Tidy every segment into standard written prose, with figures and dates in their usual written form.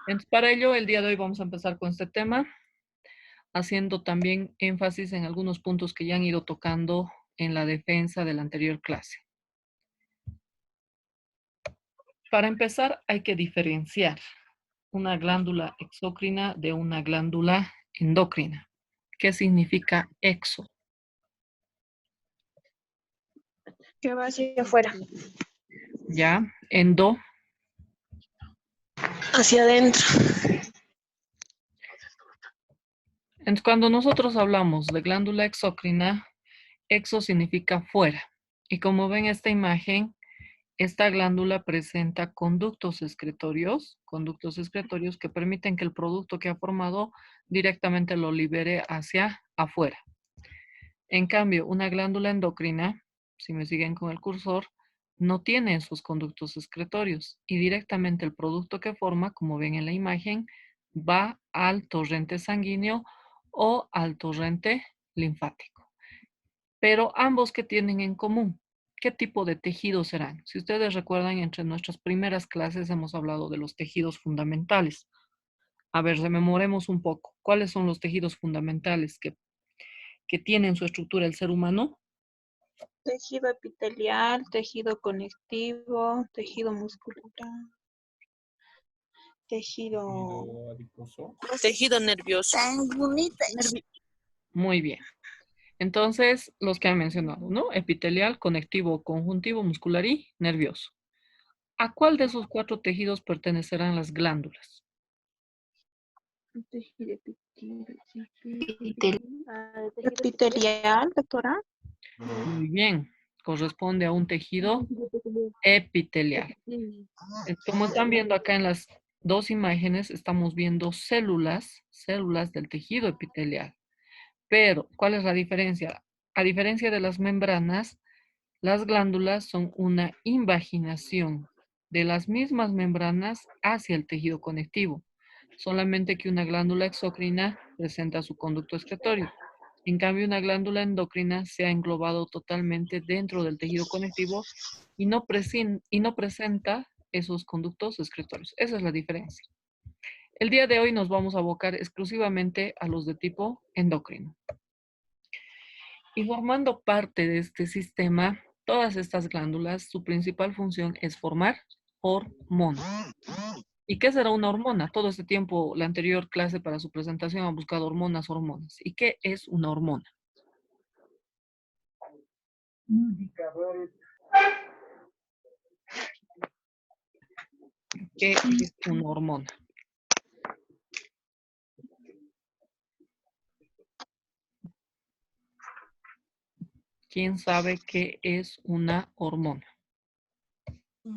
Entonces, para ello, el día de hoy vamos a empezar con este tema, haciendo también énfasis en algunos puntos que ya han ido tocando en la defensa de la anterior clase. Para empezar, hay que diferenciar una glándula exócrina de una glándula endocrina. ¿Qué significa exo? Que va hacia afuera. Ya, endo, Hacia adentro. entonces cuando nosotros hablamos de glándula exócrina, exo significa fuera. Y como ven esta imagen, esta glándula presenta conductos excretorios que permiten que el producto que ha formado directamente lo libere hacia afuera. En cambio, una glándula endocrina, si me siguen con el cursor, no tiene esos conductos excretorios y directamente el producto que forma, como ven en la imagen, va al torrente sanguíneo o al torrente linfático. Pero ambos, ¿qué tienen en común? ¿Qué tipo de tejidos serán? Si ustedes recuerdan, entre nuestras primeras clases hemos hablado de los tejidos fundamentales. A ver, rememoremos un poco. ¿Cuáles son los tejidos fundamentales que tiene en su estructura el ser humano? Tejido epitelial, tejido conectivo, tejido muscular, tejido adiposo. tejido nervioso. Muy bien. Entonces, los que han mencionado, ¿no? Epitelial, conectivo, conjuntivo, muscular y nervioso. ¿A cuál de esos 4 tejidos pertenecerán las glándulas? Tejido epitelial, doctora. Muy bien. Corresponde a un tejido epitelial. Como están viendo acá en las dos imágenes, estamos viendo células del tejido epitelial. Pero, ¿cuál es la diferencia? A diferencia de las membranas, las glándulas son una invaginación de las mismas membranas hacia el tejido conectivo, solamente que una glándula exócrina presenta su conducto excretorio. En cambio, una glándula endocrina se ha englobado totalmente dentro del tejido conectivo y no presenta esos conductos excretorios. Esa es la diferencia. El día de hoy nos vamos a abocar exclusivamente a los de tipo endocrino. Y formando parte de este sistema, todas estas glándulas, su principal función es formar hormonas. ¿Y qué será una hormona? Todo este tiempo, la anterior clase para su presentación ha buscado hormonas. ¿Y qué es una hormona? Indicadores. ¿Qué es una hormona? ¿Quién sabe qué es una hormona?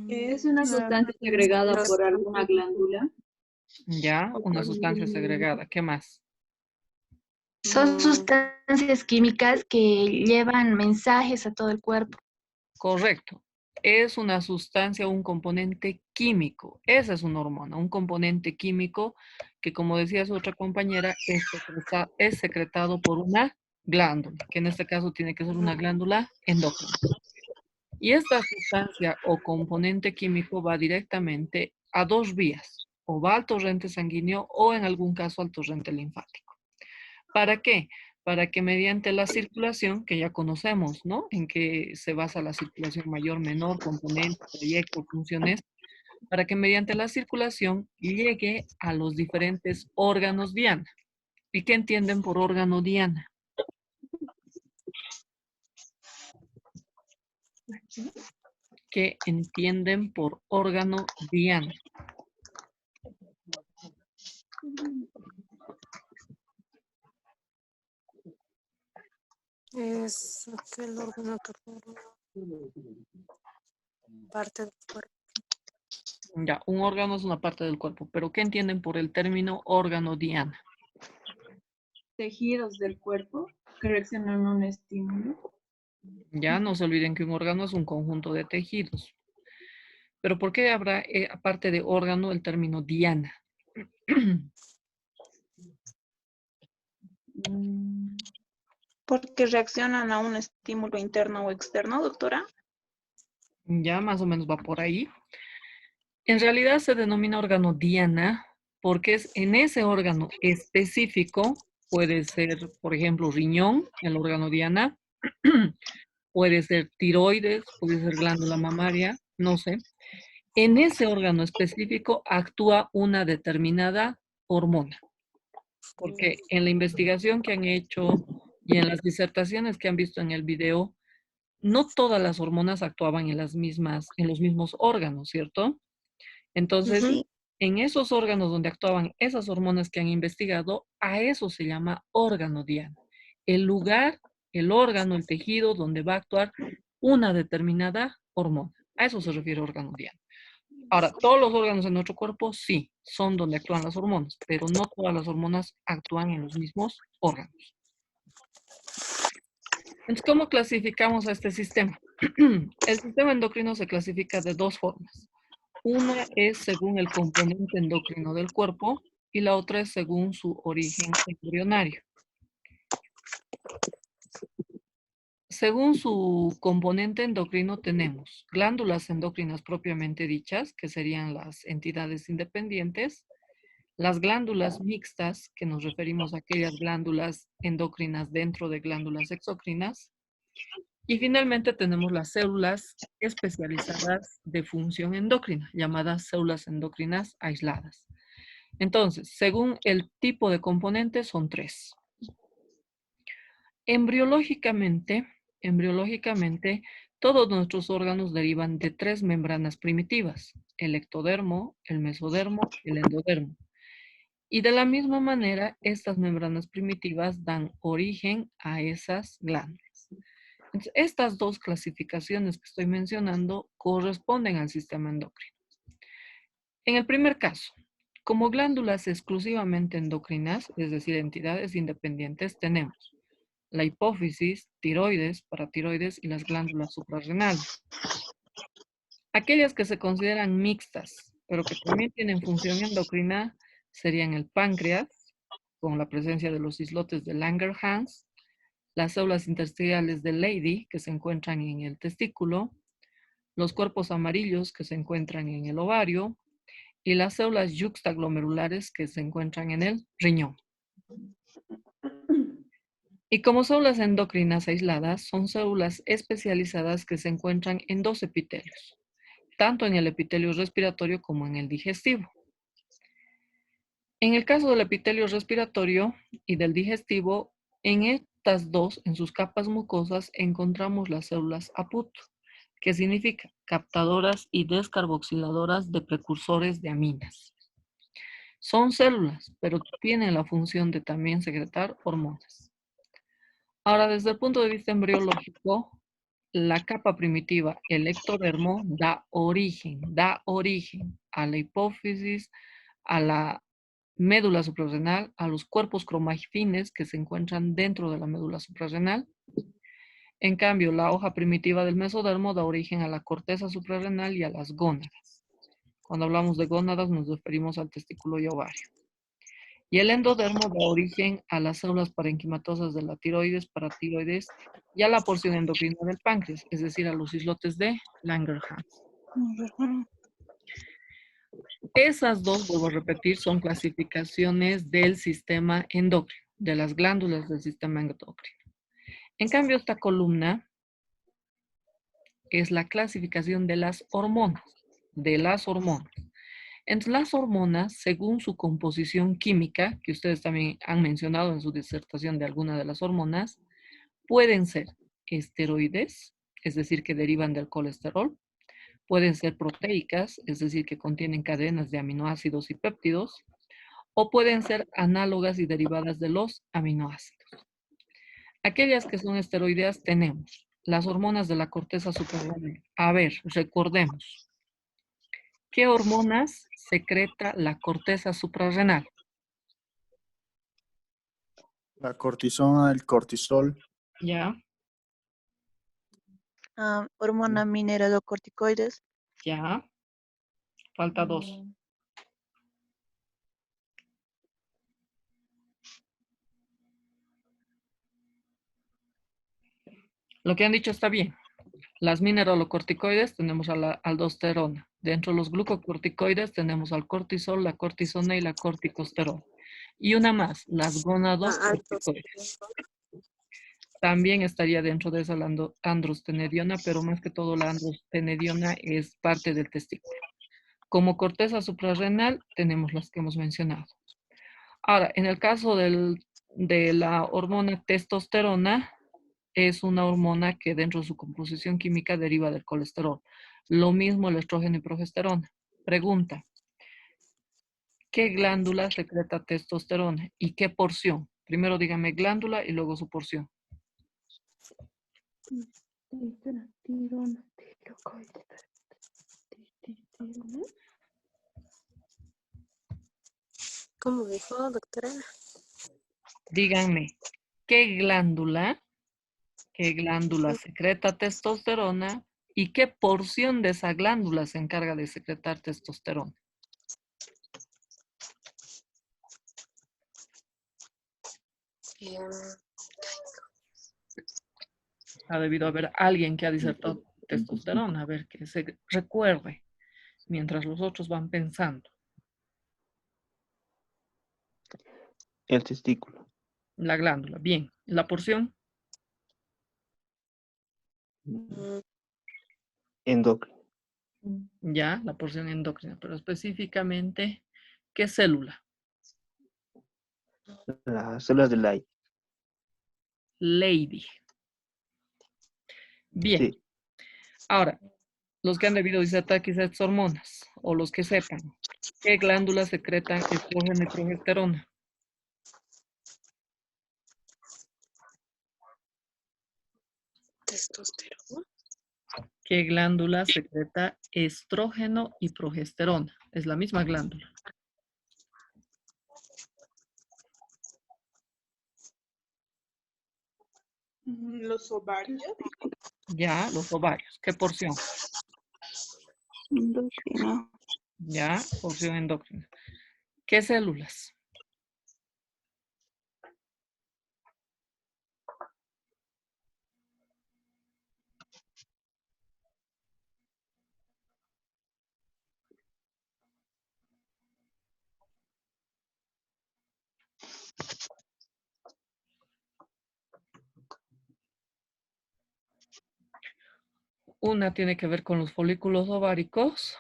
Es una sustancia segregada por alguna glándula. Ya, una sustancia segregada. ¿Qué más? Son sustancias químicas que llevan mensajes a todo el cuerpo. Correcto. Es una sustancia, un componente químico. Esa es una hormona, un componente químico que, como decía su otra compañera, es secretado por una glándula, que en este caso tiene que ser una glándula endocrina. Y esta sustancia o componente químico va directamente a 2 vías, o va al torrente sanguíneo o en algún caso al torrente linfático. ¿Para qué? Para que mediante la circulación, que ya conocemos, ¿no? En qué se basa la circulación mayor, menor, componente, trayecto, funciones, para que mediante la circulación llegue a los diferentes órganos diana. ¿Y qué entienden por órgano diana? ¿Qué entienden por órgano diana? Es aquel órgano que forma parte del cuerpo. Ya, un órgano es una parte del cuerpo, pero ¿qué entienden por el término órgano diana? Tejidos del cuerpo que reaccionan a un estímulo. Ya, no se olviden que un órgano es un conjunto de tejidos. Pero ¿por qué habrá, aparte de órgano, el término diana? Porque reaccionan a un estímulo interno o externo, doctora. Ya más o menos va por ahí. En realidad se denomina órgano diana porque es en ese órgano específico, puede ser, por ejemplo, riñón, el órgano diana, puede ser tiroides, puede ser glándula mamaria, no sé. En ese órgano específico actúa una determinada hormona, porque en la investigación que han hecho y en las disertaciones que han visto en el video, no todas las hormonas actuaban en los mismos órganos, ¿cierto? Entonces, Sí. en esos órganos donde actuaban esas hormonas que han investigado, a eso se llama órgano diana. El lugar, el órgano, el tejido donde va a actuar una determinada hormona. A eso se refiere órgano diana. Ahora, todos los órganos en nuestro cuerpo sí son donde actúan las hormonas, pero no todas las hormonas actúan en los mismos órganos. Entonces, ¿cómo clasificamos a este sistema? El sistema endocrino se clasifica de dos formas. Una es según el componente endocrino del cuerpo y la otra es según su origen embrionario. Según su componente endocrino tenemos glándulas endocrinas propiamente dichas, que serían las entidades independientes, las glándulas mixtas, que nos referimos a aquellas glándulas endocrinas dentro de glándulas exocrinas, y finalmente tenemos las células especializadas de función endocrina, llamadas células endocrinas aisladas. Entonces, según el tipo de componente, son tres. Embriológicamente, todos nuestros órganos derivan de tres membranas primitivas, el ectodermo, el mesodermo, el endodermo. Y de la misma manera, estas membranas primitivas dan origen a esas glándulas. Entonces, estas dos clasificaciones que estoy mencionando corresponden al sistema endocrino. En el primer caso, como glándulas exclusivamente endocrinas, es decir, entidades independientes, tenemos la hipófisis, tiroides, paratiroides y las glándulas suprarrenales. Aquellas que se consideran mixtas, pero que también tienen función endocrina, serían el páncreas, con la presencia de los islotes de Langerhans, las células intersticiales de Leydig, que se encuentran en el testículo, los cuerpos amarillos, que se encuentran en el ovario, y las células yuxtaglomerulares, que se encuentran en el riñón. Y como células endocrinas aisladas, son células especializadas que se encuentran en dos epitelios, tanto en el epitelio respiratorio como en el digestivo. En el caso del epitelio respiratorio y del digestivo, en estas dos, en sus capas mucosas, encontramos las células APUT, que significa captadoras y descarboxiladoras de precursores de aminas. Son células, pero tienen la función de también secretar hormonas. Ahora, desde el punto de vista embriológico, la capa primitiva, el ectodermo, da origen a la hipófisis, a la médula suprarrenal, a los cuerpos cromafines que se encuentran dentro de la médula suprarrenal. En cambio, la hoja primitiva del mesodermo da origen a la corteza suprarrenal y a las gónadas. Cuando hablamos de gónadas nos referimos al testículo y ovario. Y el endodermo da origen a las células parenquimatosas de la tiroides, paratiroides y a la porción endocrina del páncreas, es decir, a los islotes de Langerhans. Esas dos, vuelvo a repetir, son clasificaciones del sistema endocrino, de las glándulas del sistema endocrino. En cambio, esta columna es la clasificación de las hormonas, Entonces, las hormonas, según su composición química, que ustedes también han mencionado en su disertación de alguna de las hormonas, pueden ser esteroides, es decir, que derivan del colesterol, pueden ser proteicas, es decir, que contienen cadenas de aminoácidos y péptidos, o pueden ser análogas y derivadas de los aminoácidos. Aquellas que son esteroideas tenemos las hormonas de la corteza suprarrenal. A ver, recordemos. ¿Qué hormonas secreta la corteza suprarrenal? La cortisona, el cortisol. Ya, Hormona mineralocorticoides. ya. Falta dos. Lo que han dicho está bien. Las mineralocorticoides tenemos a la aldosterona. Dentro de los glucocorticoides tenemos al cortisol, la cortisona y la corticosterona. Y una más, las gonadocorticoides. También estaría dentro de esa la androstenediona, pero más que todo la androstenediona es parte del testículo. Como corteza suprarrenal tenemos las que hemos mencionado. Ahora, en el caso de la hormona testosterona, es una hormona que dentro de su composición química deriva del colesterol. Lo mismo el estrógeno y progesterona. Pregunta, ¿qué glándula secreta testosterona y qué porción? Primero dígame glándula y luego su porción. ¿Cómo dijo, doctora? Díganme, ¿qué glándula secreta testosterona y qué porción de esa glándula se encarga de secretar testosterona? Ha debido haber alguien que ha disertado testosterona, a ver, que se recuerde mientras los otros van pensando. El testículo. La glándula, bien. ¿La porción? Endocrino. Ya, la porción endocrina, pero específicamente, ¿qué célula? Las células de Leydig. Leydig. Bien. Sí. Ahora, los que han debido disertar quizás estas hormonas, o los que sepan, ¿qué glándulas secretan estrógeno y progesterona? Testosterona. ¿Qué glándula secreta estrógeno y progesterona? Es la misma glándula. Los ovarios. Ya, los ovarios. ¿Qué porción? Endocrina. Ya, porción endocrina. ¿Qué células? Una tiene que ver con los folículos ováricos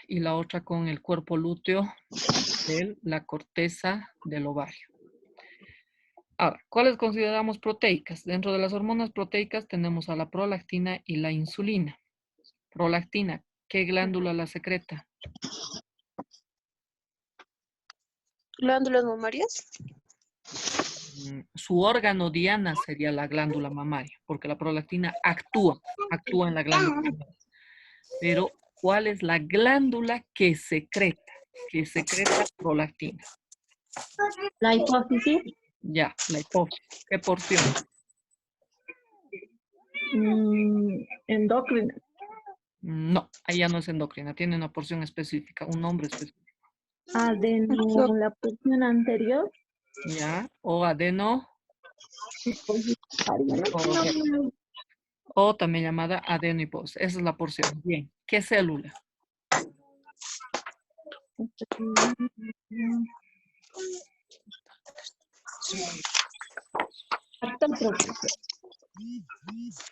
y la otra con el cuerpo lúteo de la corteza del ovario. Ahora, ¿cuáles consideramos proteicas? Dentro de las hormonas proteicas tenemos a la prolactina y la insulina. Prolactina, ¿qué glándula la secreta? Glándulas mamarias. Su órgano diana sería la glándula mamaria, porque la prolactina actúa en la glándula mamaria. Pero, ¿cuál es la glándula que secreta prolactina? La hipófisis. Ya, la hipófisis. ¿Qué porción? Endocrina. No, ahí ya no es endocrina, tiene una porción específica, un nombre específico. La porción anterior. Ya, o adeno, Correcto. o también llamada adenohipófisis. Esa es la porción. Bien, ¿qué célula?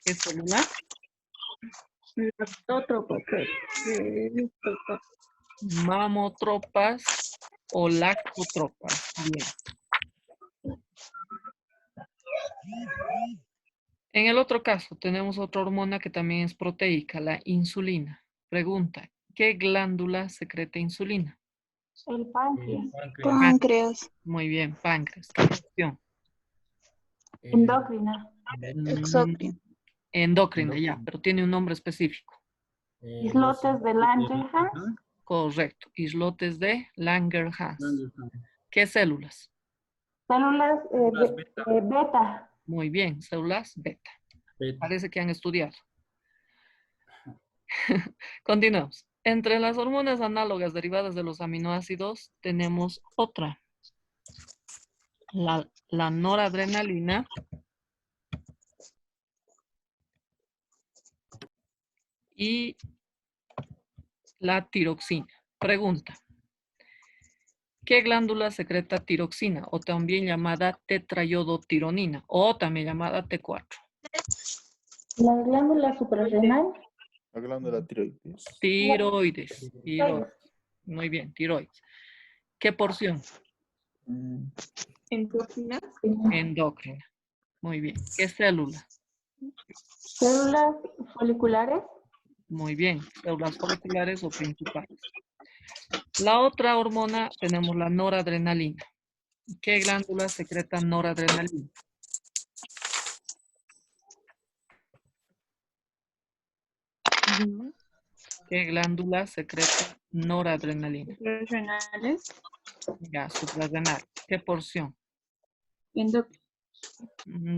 ¿Qué célula? Mamotropas o lactotropas. Bien. En el otro caso, tenemos otra hormona que también es proteica, la insulina. Pregunta, ¿qué glándula secreta insulina? El páncreas. Páncreas. Muy bien, páncreas. ¿Qué porción? Endocrina. Exócrina. Endocrina, ya, pero tiene un nombre específico. Islotes de Langerhans. Correcto, islotes de Langerhans. ¿Qué células? Células beta. Muy bien, células beta. Parece que han estudiado. Continuamos. Entre las hormonas análogas derivadas de los aminoácidos tenemos otra. La noradrenalina y la tiroxina. Pregunta. ¿Qué glándula secreta tiroxina o también llamada tetrayodotironina o también llamada T4? La glándula suprarrenal. La glándula tiroides. Tiroides. Muy bien, tiroides. ¿Qué porción? Endocrina. Endocrina. Muy bien. ¿Qué célula? Células foliculares. Muy bien. Células foliculares o principales. La otra hormona tenemos la noradrenalina. ¿Qué glándula secreta noradrenalina? ¿Qué glándula secreta noradrenalina? Renales. Ya, suprarrenal. ¿Qué porción? Endocrina.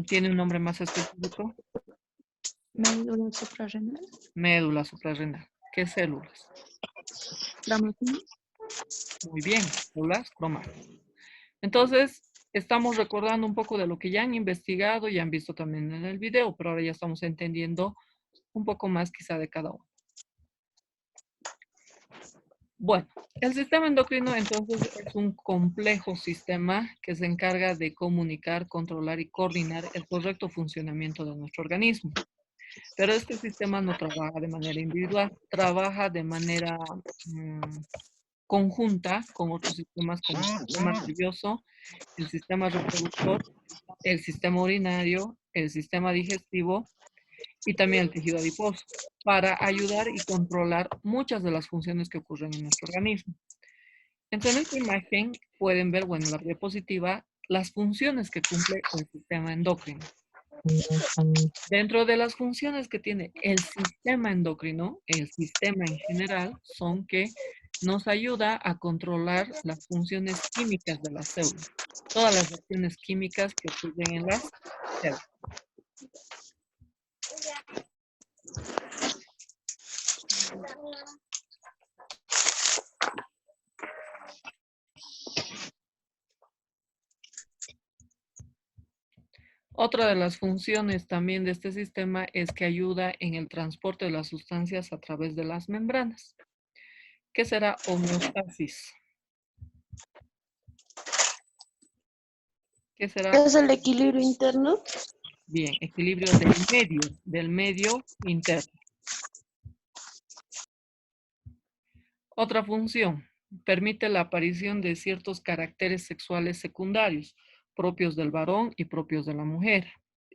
¿Tiene un nombre más específico? Médula suprarrenal. Médula suprarrenal. ¿Qué células? Cromatina. Muy bien, células cromáticas. Entonces, estamos recordando un poco de lo que ya han investigado y han visto también en el video, pero ahora ya estamos entendiendo un poco más quizá de cada uno. Bueno, el sistema endocrino entonces es un complejo sistema que se encarga de comunicar, controlar y coordinar el correcto funcionamiento de nuestro organismo. Pero este sistema no trabaja de manera individual, trabaja de manera conjunta con otros sistemas como el sistema nervioso, el sistema reproductor, el sistema urinario, el sistema digestivo y también el tejido adiposo, para ayudar y controlar muchas de las funciones que ocurren en nuestro organismo. Entonces, en esta imagen pueden ver, bueno, en la diapositiva, las funciones que cumple el sistema endocrino. Dentro de las funciones que tiene el sistema endocrino, el sistema en general, son que nos ayuda a controlar las funciones químicas de las células, todas las reacciones químicas que ocurren en las células. Otra de las funciones también de este sistema es que ayuda en el transporte de las sustancias a través de las membranas. ¿Qué será homeostasis? ¿Qué será? ¿Es el equilibrio interno? Bien, equilibrio del medio interno. Otra función, permite la aparición de ciertos caracteres sexuales secundarios, propios del varón y propios de la mujer.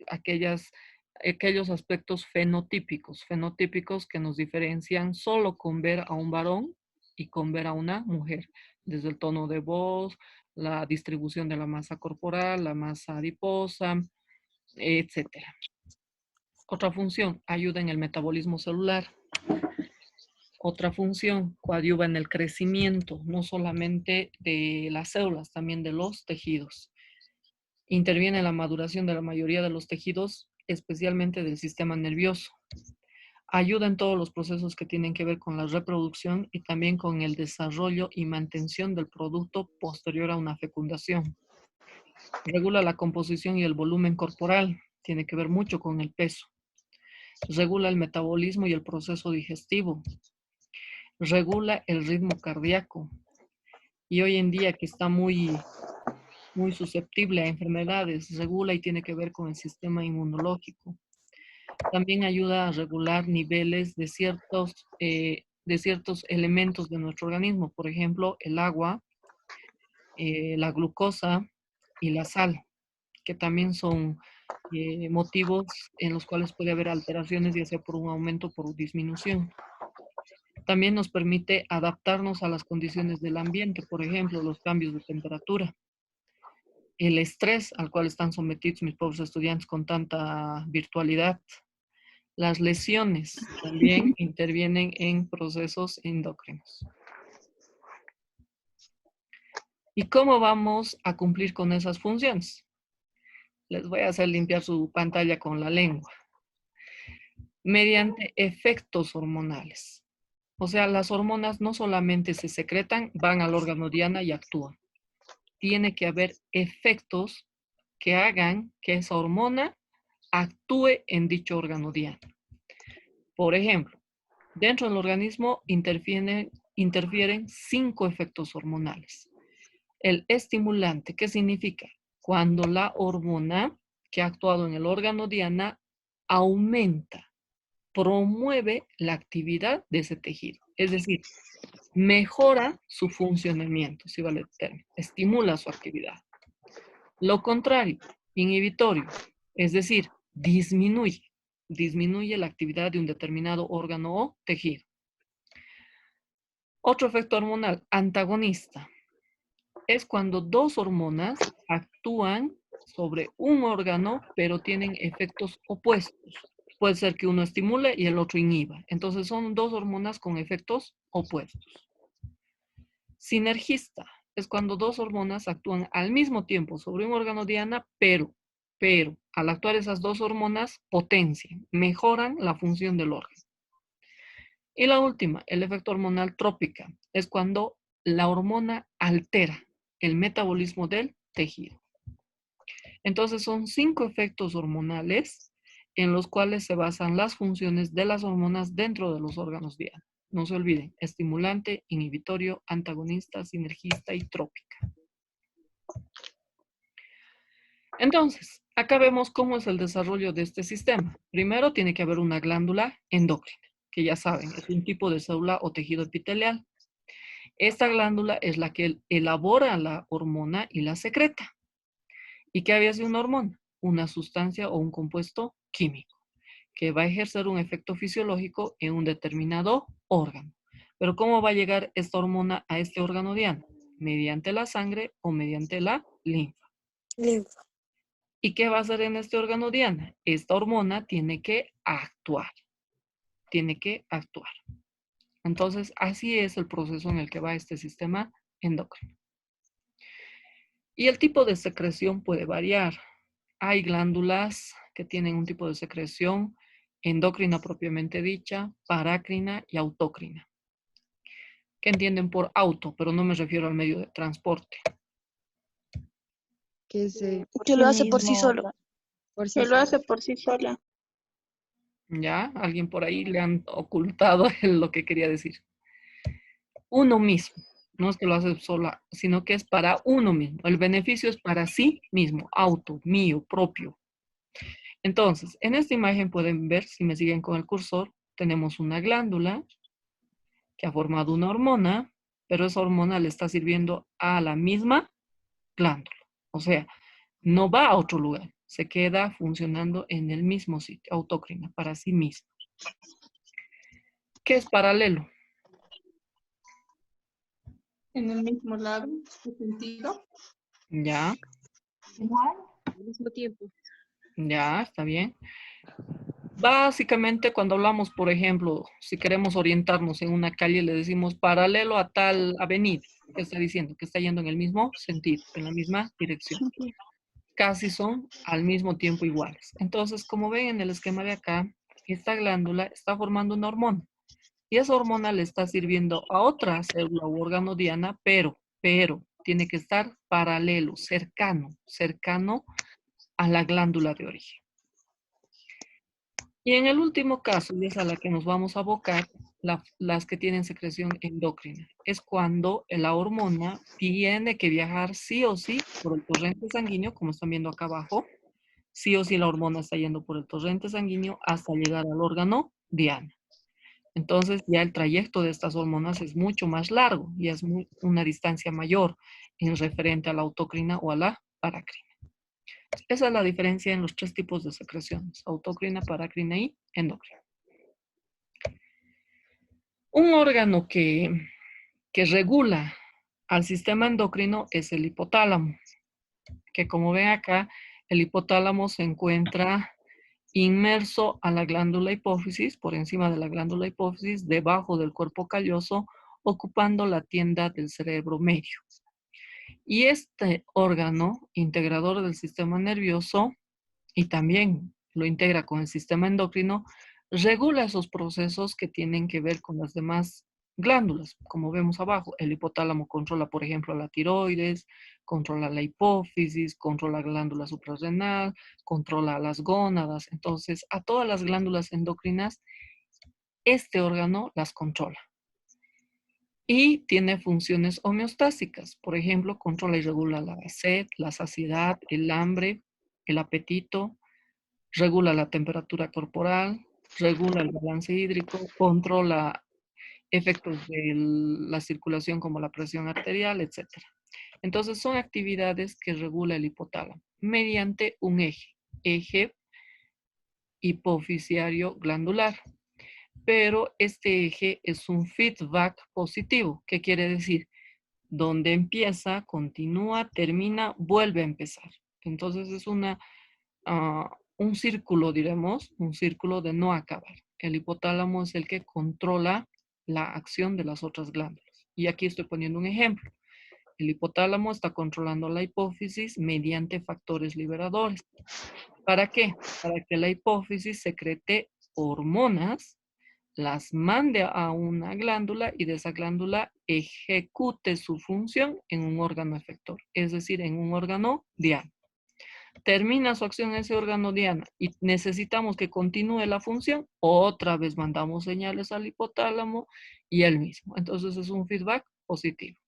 Aquellos aspectos fenotípicos que nos diferencian solo con ver a un varón y con ver a una mujer, desde el tono de voz, la distribución de la masa corporal, la masa adiposa, etc. Otra función, ayuda en el metabolismo celular. Otra función, coadyuva en el crecimiento, no solamente de las células, también de los tejidos. Interviene en la maduración de la mayoría de los tejidos, especialmente del sistema nervioso. Ayuda en todos los procesos que tienen que ver con la reproducción y también con el desarrollo y mantención del producto posterior a una fecundación. Regula la composición y el volumen corporal, tiene que ver mucho con el peso. Regula el metabolismo y el proceso digestivo. Regula el ritmo cardíaco. Y hoy en día que está muy susceptible a enfermedades, regula y tiene que ver con el sistema inmunológico. También ayuda a regular niveles de ciertos elementos de nuestro organismo, por ejemplo, el agua, la glucosa y la sal, que también son motivos en los cuales puede haber alteraciones, ya sea por un aumento o por disminución. También nos permite adaptarnos a las condiciones del ambiente, por ejemplo, los cambios de temperatura, el estrés al cual están sometidos mis pobres estudiantes con tanta virtualidad. Las lesiones también intervienen en procesos endocrinos. ¿Y cómo vamos a cumplir con esas funciones? Les voy a hacer limpiar su pantalla con la lengua. Mediante efectos hormonales. O sea, las hormonas no solamente se secretan, van al órgano diana y actúan. Tiene que haber efectos que hagan que esa hormona actúe en dicho órgano diana. Por ejemplo, Dentro del organismo interfieren 5 efectos hormonales. El estimulante, ¿qué significa? Cuando la hormona que ha actuado en el órgano diana aumenta, promueve la actividad de ese tejido. Es decir, mejora su funcionamiento, si vale el término, estimula su actividad. Lo contrario, inhibitorio, es decir, disminuye la actividad de un determinado órgano o tejido. Otro efecto hormonal, antagonista, es cuando 2 hormonas actúan sobre un órgano, pero tienen efectos opuestos. Puede ser que uno estimule y el otro inhiba. Entonces son 2 hormonas con efectos opuestos. Sinergista es cuando 2 hormonas actúan al mismo tiempo sobre un órgano diana, pero al actuar esas 2 hormonas potencian, mejoran la función del órgano. Y la última, el efecto hormonal trópica, es cuando la hormona altera el metabolismo del tejido. Entonces son 5 efectos hormonales en los cuales se basan las funciones de las hormonas dentro de los órganos diana. No se olviden, estimulante, inhibitorio, antagonista, sinergista y trópica. Entonces, acá vemos cómo es el desarrollo de este sistema. Primero tiene que haber una glándula endocrina, que ya saben, es un tipo de célula o tejido epitelial. Esta glándula es la que elabora la hormona y la secreta. ¿Y qué había sido una hormona? Una sustancia o un compuesto químico que va a ejercer un efecto fisiológico en un determinado órgano. Pero ¿cómo va a llegar esta hormona a este órgano diana? Mediante la sangre o mediante la linfa. ¿Y qué va a hacer en este órgano diana? Esta hormona tiene que actuar. Entonces, así es el proceso en el que va este sistema endocrino. Y el tipo de secreción puede variar. Hay glándulas que tienen un tipo de secreción endocrina propiamente dicha, parácrina y autócrina. ¿Qué entienden por auto? Pero no me refiero al medio de transporte. Que lo hace por sí solo. Que lo hace por sí sola. ¿Ya? Alguien por ahí le han ocultado lo que quería decir. Uno mismo. No es que lo hace sola, sino que es para uno mismo. El beneficio es para sí mismo. Auto, mío, propio. Entonces, en esta imagen pueden ver, si me siguen con el cursor, tenemos una glándula que ha formado una hormona, pero esa hormona le está sirviendo a la misma glándula. O sea, no va a otro lugar, se queda funcionando en el mismo sitio, autócrina, para sí misma. ¿Qué es paralelo? En el mismo lado, ¿qué sentido? Ya, Al mismo tiempo. ya, está bien. Básicamente, cuando hablamos, por ejemplo, si queremos orientarnos en una calle, le decimos paralelo a tal avenida. ¿Qué está diciendo? Que está yendo en el mismo sentido, en la misma dirección. Casi son al mismo tiempo iguales. Entonces, como ven en el esquema de acá, esta glándula está formando una hormona. Y esa hormona le está sirviendo a otra célula u órgano diana, pero tiene que estar paralelo, cercano a la glándula de origen. Y en el último caso, y es a la que nos vamos a abocar, las que tienen secreción endocrina, es cuando la hormona tiene que viajar sí o sí por el torrente sanguíneo, como están viendo acá abajo. Sí o sí la hormona está yendo por el torrente sanguíneo hasta llegar al órgano diana. Entonces ya el trayecto de estas hormonas es mucho más largo y es una distancia mayor en referente a la autocrina o a la parácrina. Esa es la diferencia en los 3 tipos de secreciones, autócrina, parácrina y endocrina. Un órgano que regula al sistema endocrino es el hipotálamo, que como ven acá, el hipotálamo se encuentra inmerso a la glándula hipófisis, por encima de la glándula hipófisis, debajo del cuerpo calloso, ocupando la tienda del cerebro medio. Y este órgano, integrador del sistema nervioso, y también lo integra con el sistema endocrino, regula esos procesos que tienen que ver con las demás glándulas. Como vemos abajo, el hipotálamo controla, por ejemplo, la tiroides, controla la hipófisis, controla la glándula suprarrenal, controla las gónadas. Entonces, a todas las glándulas endocrinas este órgano las controla. Y tiene funciones homeostásicas. Por ejemplo, controla y regula la sed, la saciedad, el hambre, el apetito, regula la temperatura corporal, regula el balance hídrico, controla efectos de la circulación como la presión arterial, etc. Entonces, son actividades que regula el hipotálamo mediante un eje hipofisiario glandular. Pero este eje es un feedback positivo. ¿Qué quiere decir? Donde empieza, continúa, termina, vuelve a empezar. Entonces es un círculo, diremos, un círculo de no acabar. El hipotálamo es el que controla la acción de las otras glándulas. Y aquí estoy poniendo un ejemplo. El hipotálamo está controlando la hipófisis mediante factores liberadores. ¿Para qué? Para que la hipófisis secrete hormonas, las mande a una glándula y de esa glándula ejecute su función en un órgano efector, es decir, en un órgano diana. Termina su acción en ese órgano diana y necesitamos que continúe la función, otra vez mandamos señales al hipotálamo y él mismo. Entonces es un feedback positivo.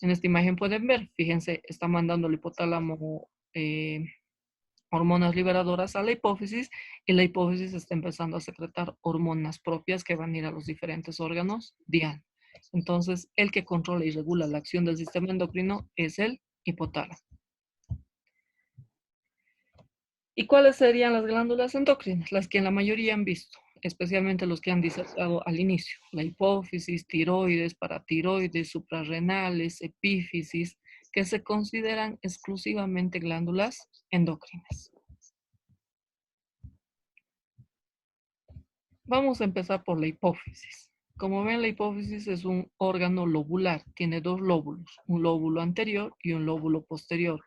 En esta imagen pueden ver, fíjense, está mandando el hipotálamo hormonas liberadoras a la hipófisis y la hipófisis está empezando a secretar hormonas propias que van a ir a los diferentes órganos diana. Entonces, el que controla y regula la acción del sistema endocrino es el hipotálamo. ¿Y cuáles serían las glándulas endocrinas? Las que la mayoría han visto, especialmente los que han disertado al inicio. La hipófisis, tiroides, paratiroides, suprarrenales, epífisis, que se consideran exclusivamente glándulas endocrinas. Vamos a empezar por la hipófisis. Como ven, la hipófisis es un órgano lobular. Tiene dos lóbulos, un lóbulo anterior y un lóbulo posterior,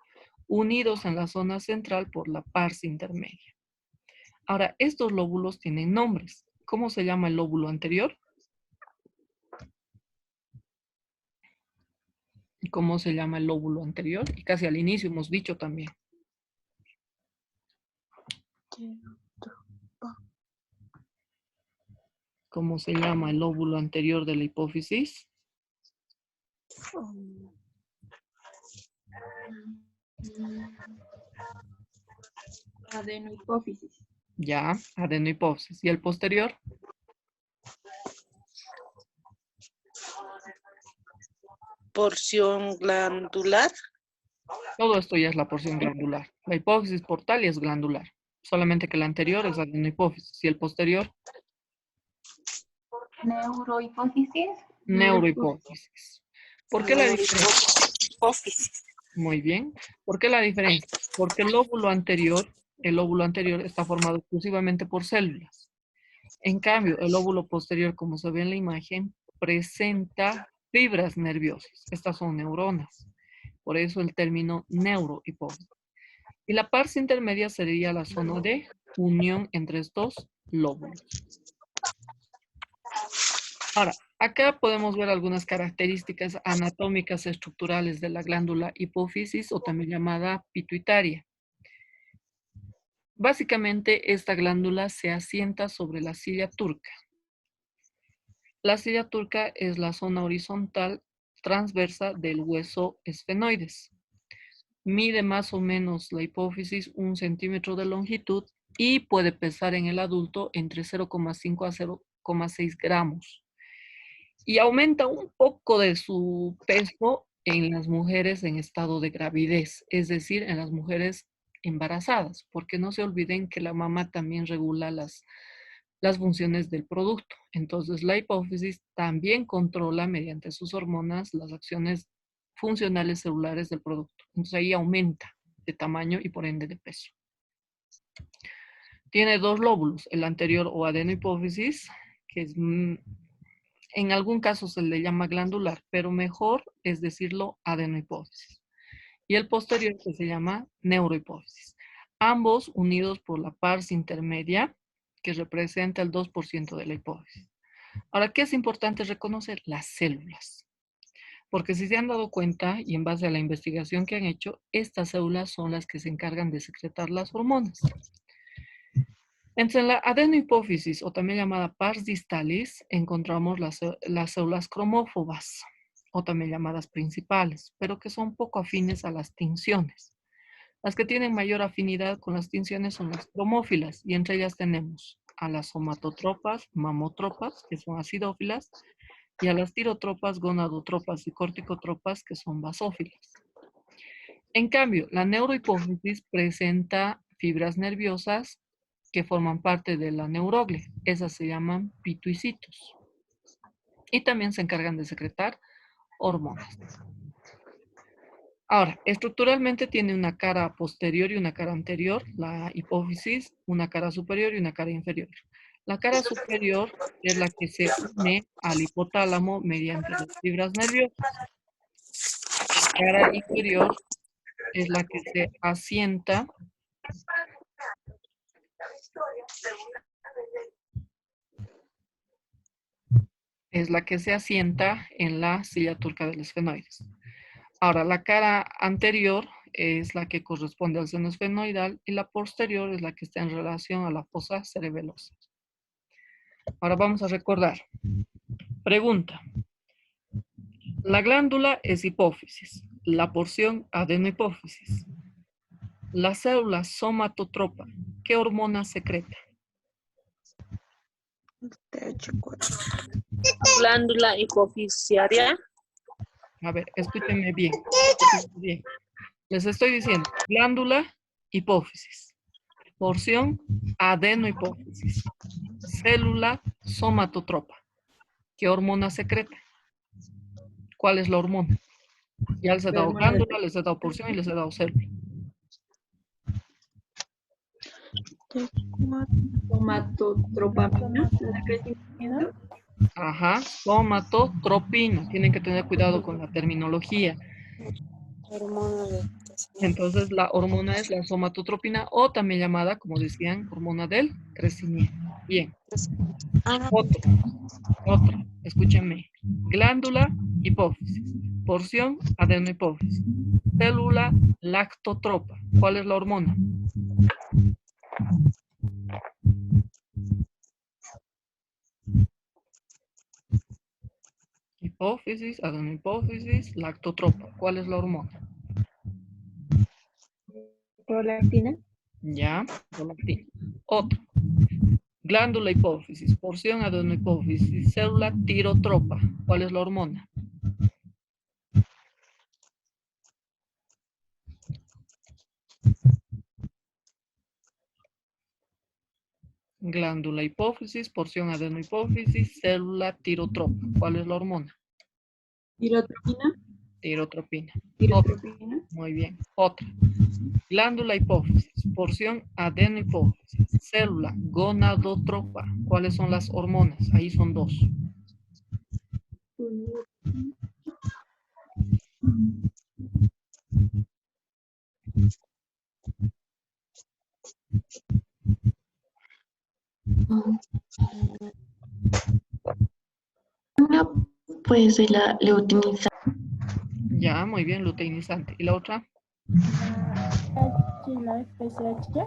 unidos en la zona central por la pars intermedia. Ahora, estos lóbulos tienen nombres. ¿Cómo se llama el lóbulo anterior? ¿Y cómo se llama el lóbulo anterior? Y casi al inicio hemos dicho también. ¿Cómo se llama el lóbulo anterior de la hipófisis? Adenohipófisis. Ya, adenohipófisis. ¿Y el posterior? Porción glandular. Todo esto ya es la porción glandular. La hipófisis portal es glandular. Solamente que la anterior es adenohipófisis. ¿Y el posterior? Neurohipófisis. Neurohipófisis. ¿Por qué la diferencia? Hipófisis. Muy bien. ¿Por qué la diferencia? Porque el lóbulo anterior está formado exclusivamente por células. En cambio, el lóbulo posterior, como se ve en la imagen, presenta fibras nerviosas. Estas son neuronas. Por eso el término neurohipófisis. Y la pars intermedia sería la zona de unión entre estos lóbulos. Ahora, acá podemos ver algunas características anatómicas estructurales de la glándula hipófisis o también llamada pituitaria. Básicamente, esta glándula se asienta sobre la silla turca. La silla turca es la zona horizontal transversa del hueso esfenoides. Mide más o menos la hipófisis 1 centímetro de longitud y puede pesar en el adulto entre 0,5 a 0,6 gramos. Y aumenta un poco de su peso en las mujeres en estado de gravidez, es decir, en las mujeres embarazadas, porque no se olviden que la mama también regula las funciones del producto. Entonces, la hipófisis también controla mediante sus hormonas las acciones funcionales celulares del producto. Entonces, ahí aumenta de tamaño y por ende de peso. Tiene dos lóbulos, el anterior o adenohipófisis, que es, en algún caso se le llama glandular, pero mejor es decirlo adenohipófisis. Y el posterior que se llama neurohipófisis. Ambos unidos por la pars intermedia, que representa el 2% de la hipófisis. Ahora, ¿qué es importante reconocer? Las células. Porque si se han dado cuenta, y en base a la investigación que han hecho, estas células son las que se encargan de secretar las hormonas. Entre la adenohipófisis, o también llamada pars distalis, encontramos las células cromófobas, o también llamadas principales, pero que son poco afines a las tinciones. Las que tienen mayor afinidad con las tinciones son las cromófilas, y entre ellas tenemos a las somatotropas, mamotropas, que son acidófilas, y a las tirotropas, gonadotropas y corticotropas, que son basófilas. En cambio, la neurohipófisis presenta fibras nerviosas que forman parte de la neuroglia. Esas se llaman pituicitos. Y también se encargan de secretar hormonas. Ahora, estructuralmente tiene una cara posterior y una cara anterior, la hipófisis, una cara superior y una cara inferior. La cara superior es la que se une al hipotálamo mediante las fibras nerviosas. La cara inferior es la que se asienta en la silla turca del esfenoides. Ahora, la cara anterior es la que corresponde al seno esfenoidal y la posterior es la que está en relación a la fosa cerebelosa. Ahora vamos a recordar. Pregunta. La glándula es hipófisis, la porción adenohipófisis. La célula somatotropa, ¿qué hormona secreta? Glándula hipofisiaria. A ver, escúchenme bien. Les estoy diciendo, glándula, hipófisis. Porción, adenohipófisis. Célula, somatotropa. ¿Qué hormona secreta? ¿Cuál es la hormona? Ya les he dado glándula, les he dado porción y les he dado célula. Somatotropamina, la crecimiento. Ajá, somatotropina. Tienen que tener cuidado con la terminología. Hormona de Entonces, la hormona es la somatotropina o también llamada, como decían, hormona del crecimiento. Bien. Otro. Escúchenme. Glándula, hipófisis. Porción, adenohipófisis. Célula, lactotropa. ¿Cuál es la hormona? Hipófisis, adenohipófisis, lactotropa. ¿Cuál es la hormona? Prolactina. Ya, prolactina. Otro. Glándula hipófisis, porción adenohipófisis, célula tirotropa. ¿Cuál es la hormona? Glándula hipófisis, porción adenohipófisis, célula tirotropa. ¿Cuál es la hormona? Tirotropina. Tirotropina. Tirotropina. Muy bien. Otra. Glándula hipófisis, porción adenohipófisis, célula gonadotropa. ¿Cuáles son las hormonas? Ahí son dos. Una, pues de la leutinizante. Ya, muy bien, luteinizante. ¿Y la otra? La FSH.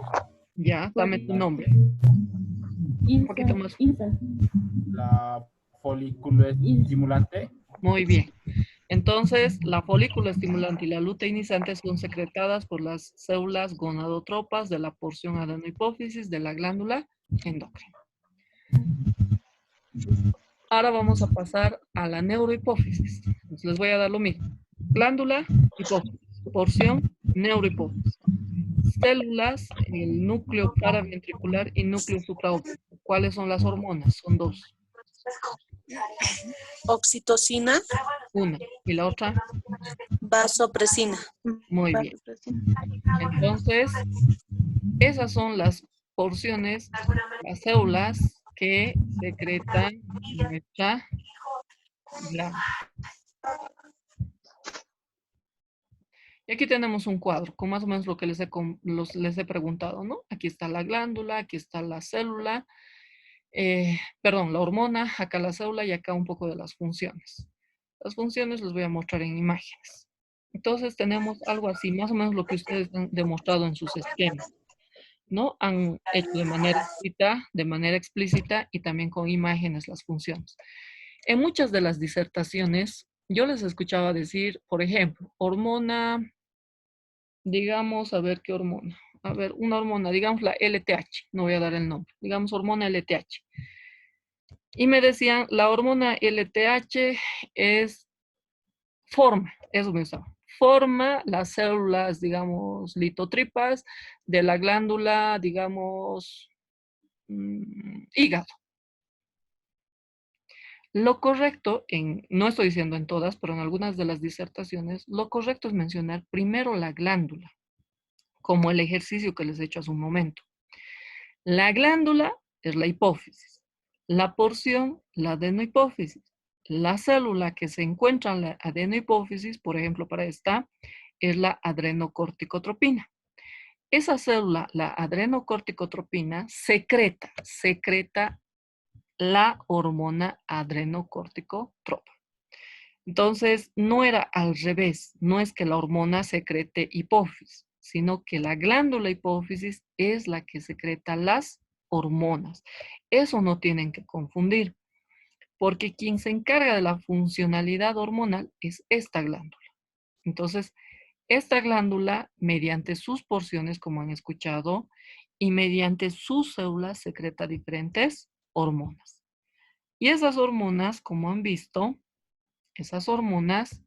Ya, dame tu nombre. Un poquito más. La folículo estimulante. Muy bien. Entonces, la folícula estimulante y la luteinizante son secretadas por las células gonadotropas de la porción adenohipófisis de la glándula endocrina. Ahora vamos a pasar a la neurohipófisis. Entonces, les voy a dar lo mismo. Glándula, hipófisis. Porción, neurohipófisis. Células, el núcleo paraventricular y núcleo supraóptico. ¿Cuáles son las hormonas? Son dos. oxitocina, Una. ¿Y la otra? vasopresina. Muy bien. Entonces, esas son las porciones, las células que secretan nuestra glándula. Y aquí tenemos un cuadro con más o menos lo que les he preguntado, ¿no? Aquí está la glándula, aquí está la célula, la hormona, acá la célula y acá un poco de las funciones. Las funciones les voy a mostrar en imágenes. Entonces tenemos algo así, más o menos lo que ustedes han demostrado en sus esquemas. ¿no? Han hecho de manera escrita, de manera explícita y también con imágenes las funciones. En muchas de las disertaciones, yo les escuchaba decir, por ejemplo, hormona, digamos, a ver qué hormona. A ver, una hormona, digamos la LTH, no voy a dar el nombre, digamos hormona LTH. Y me decían, la hormona LTH es forma, eso me usaba. Forma las células, digamos, litotripas de la glándula, digamos, hígado. Lo correcto, no estoy diciendo en todas, pero en algunas de las disertaciones, lo correcto es mencionar primero la glándula, como el ejercicio que les he hecho hace un momento. La glándula es la hipófisis, la porción, la adenohipófisis. La célula que se encuentra en la adenohipófisis, por ejemplo, para esta, es la adrenocorticotropina. Esa célula, la adrenocorticotropina, secreta la hormona adrenocorticotropa. Entonces, no era al revés, no es que la hormona secrete hipófisis, sino que la glándula hipófisis es la que secreta las hormonas. Eso no tienen que confundir, porque quien se encarga de la funcionalidad hormonal es esta glándula. Entonces, esta glándula, mediante sus porciones, como han escuchado, y mediante sus células, secreta diferentes hormonas. Y esas hormonas, como han visto, esas hormonas